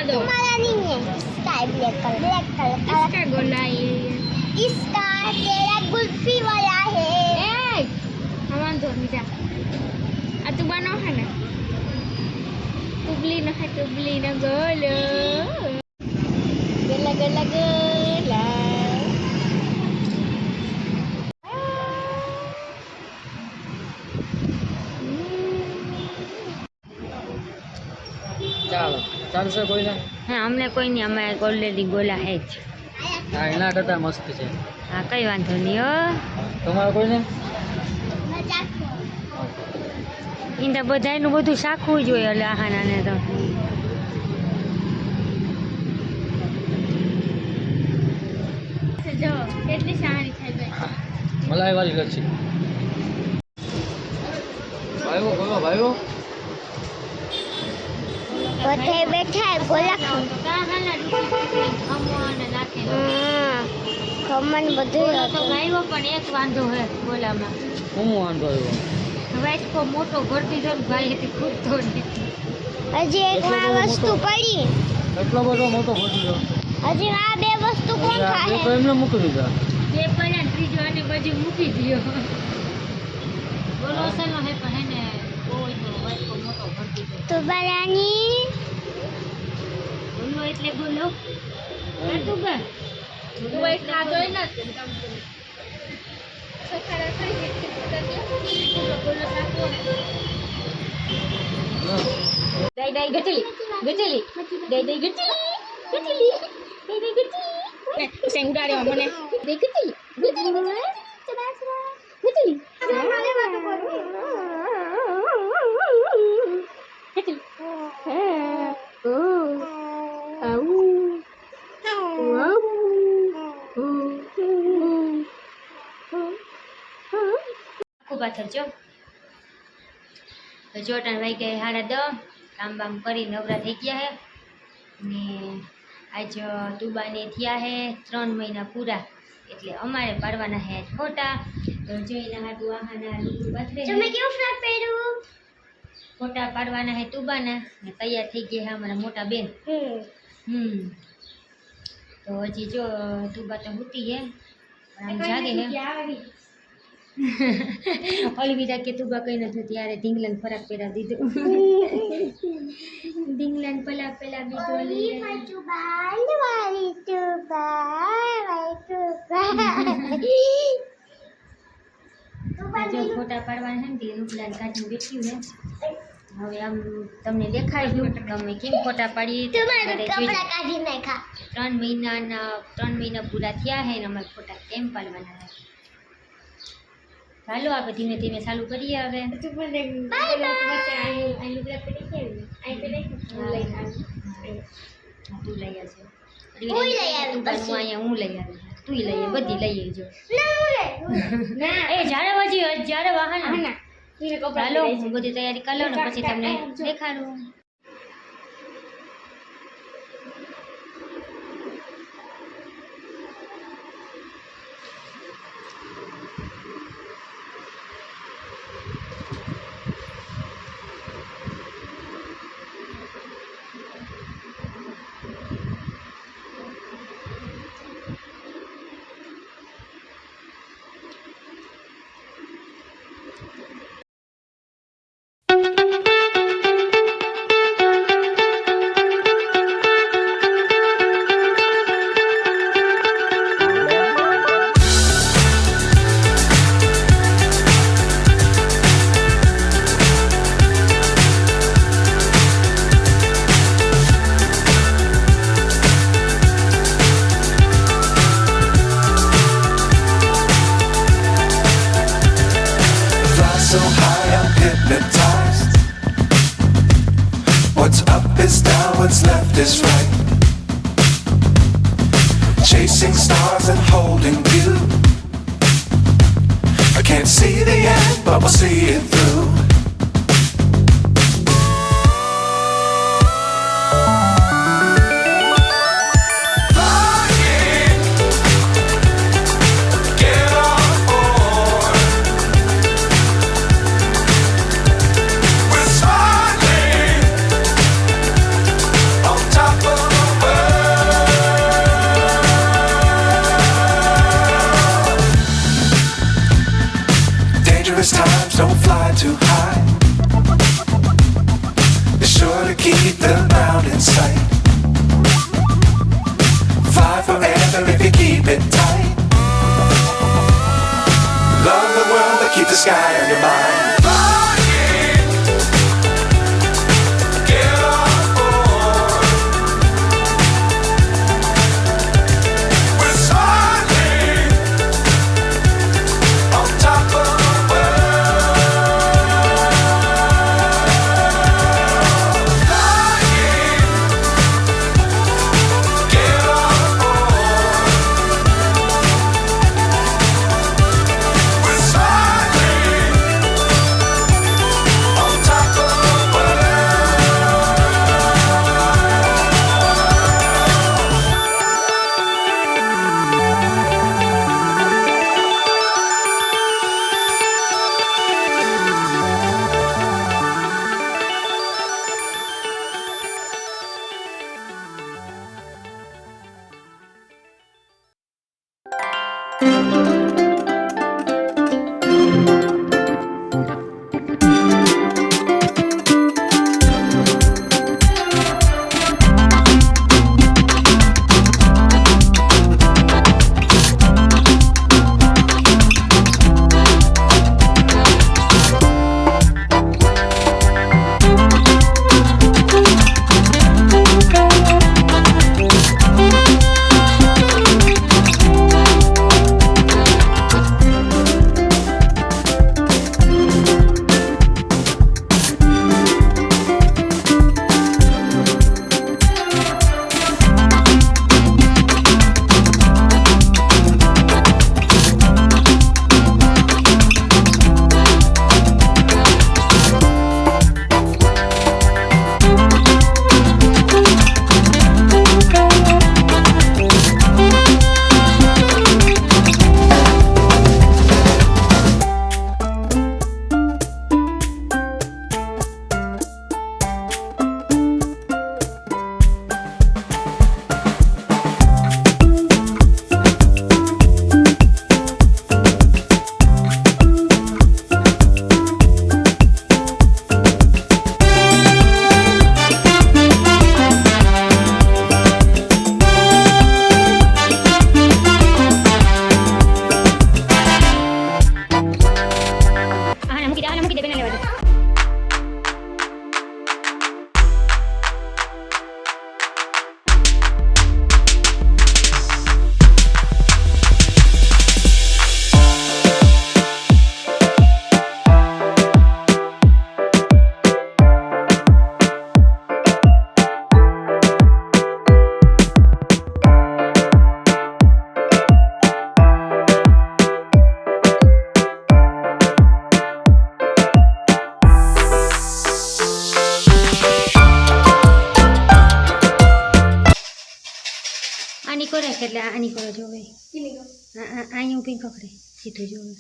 दो तुम्हारा नहीं है, स्काई ब्लैक कलर इसका गोला ये इसका तेरा कुल्फी वाला है। ए हमार दो मीठा आ तू बनो है ना तुबली ना है तुबली ना गोलो गोला गोला गोला ચાલો ચાલશે કોઈ ને हाँ हमने कोई नहीं हमें ऑलरेडी गोला है ज હા એના કરતા મસ્ત છે हाँ कई वांधो नहीं हो તમારે કોઈ ને मजाक ઈંડા બધાયનું બધું શાખવું જોઈએ એટલે આહાનાને તો જો કેટલી સારી થઈ ગઈ મલાઈ વાળી લચ્છી ભાઈઓ બોલો ભાઈઓ બધે બેઠા है गोला खाओ। खमन બધું તો ગાયો પણ એક વાંધો હે ગોલામાં હું વાંધો આવ્યો હવે એટલો મોટો ઘર દીધો ને ભાઈ એથી ખૂટતો નહીં હજી એક આ વસ્તુ પડી એટલો બધો મોટો ફોટી ગયો હજી આ બે વસ્તુ કોણ એ તો ખાય એમને મૂકી દીધા બે પડ્યા ને ત્રીજો આની બાજુ મૂકી દ્યો બોલો સનો હે પણ એને બહુ એટલો વાટકો મોટો ઘર દીધો તો બરાની બોલો એટલે બોલો આ તું બે તું એક ખાધો ય નથી સખાડા કરી બોલો સાકો Đây đây gecili, gecili, đây đây gecili, gecili, đây đây gecili. Nè, sen udah ada mana? Đây gecili, gecili, gecili. Coba coba, gecili. Gecili. Aku baca jo. તો ચોટણ વાઈ ગયા 10:30 કામ બામ કરી નવરા થઈ ગયા હે ને આજ તુબાને થયા હે 3 મહિના પૂરા એટલે અમારે પાડવાના હે ફોટા તો જોઈને હાટુ આહાના લીલું બાથરે તમે કેવું ફ્રોક પહેર્યું ફોટા પાડવાના હે તુબાના ને તૈયાર થઈ ગયા હે અમારા મોટા બેન તો હજી જો તુબા તો હુતી હે પણ આમ જાગે હે ઓલવિદા કે તું બા કઈ નથી ત્યારે ઢીંગલાને ફરાક પહેરા દીધું ઢીંગલાને પેલા પેલા બીજું જો ફોટા પાડવાના હે ને રૂપલાને કાઢીને બેઠ્યું ને હવે આમ તમને દેખાડ્યું તમે કેમ ફોટા પાડી 3 મહિના પૂરા થયા હે ને અમારે ફોટા કેમ પાડવાના હે ચાલો આપણે ધીમે ધીમે ચાલુ કરીએ હવે તું લઈ આવશે હું લઈ આવી તું લઈ આવી બધી લઈ આવજો એ જ્યારે વાહન ચાલો હું બધી તૈયારી કરી લઉં ને પછી તમને દેખાડું what's left is right. Chasing stars and holding you. I can't see the end, but we'll see it through. Top of too high. Be sure to keep the ground in sight. Fly forever if you keep it tight. Love the world, but keep the sky on your mind. Get on board. We're soaring on top of the world. Flying. Get on board. We're soaring on top of the world. મૂકી દે બેને લેવા દે. આની કરો એટલે આની કરો જો ભાઈ અહીં ઊભી પકડે સીધું જોવે.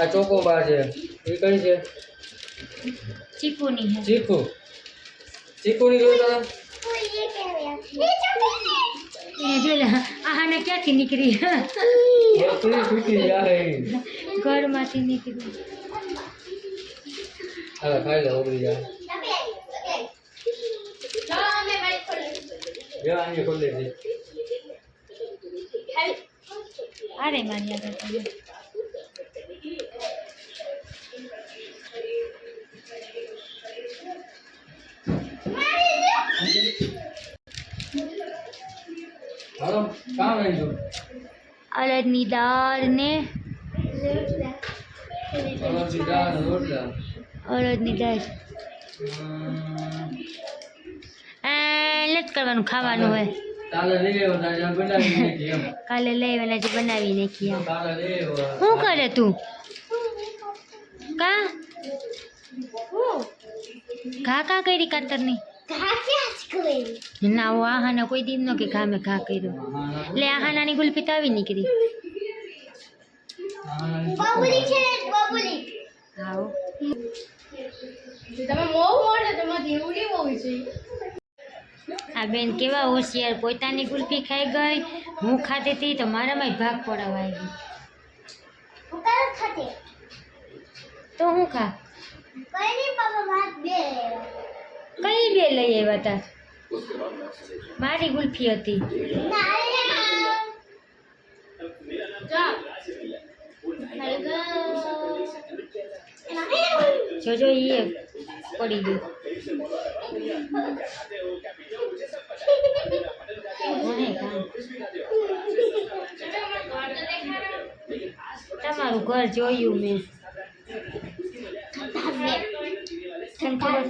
આ ચોકોબાર છે એ કઈ છે? ચીકુની હે. ચીકુ ચીકુની જોઈ તારા कोई ये कह रहा है ये चॉकलेट એ જો લે, આને ક્યાંથી નીકળી બકરી છૂટી જાય ઘરમાંથી નીકળી. હાલો ખાઈ લે ઓગળી જાય અહીંયા ખોલી દે. અરે મારી આગળ તમે હાલો કામ રહી જો અડદની દાળ ને અલગથી દાળ રોટલા અડદની દાળ નથી કરવાનું, ખાવાનું હોય. કાલે લઈ આવ્યો તારે આમ બનાવી નાખી એમ. કાલે લઈ આવીને હજી બનાવી નાખી એમ. કાલે લઈ આવ્યો. શું કરે તું? કા ઘા કરી કાતરની? ના ઓ આહાના કોઈ દી ન કે ઘા મેં ઘા કર્યો. લે આહાનાની ગુલ્ફી તો આવી નીકળી. બબુલી છે બબુલી. આવો આ બેન કેવા હોશિયાર, પોતાની ગુલ્ફી ખાઈ ગઈ, હું ખાતી હતી તો મારામાં ભાગ પડાવવા આવી. ઉતાર ખાતે તો હું ખા? કઈ નહીં પાપા ભાત બે કઈ બે લઈ આવ્યા તા? મારી ગુલ્ફી હતી. જોજો એ પડી ગયું. મને કામ. તમારું ઘર જોયું મેં. ઠંડા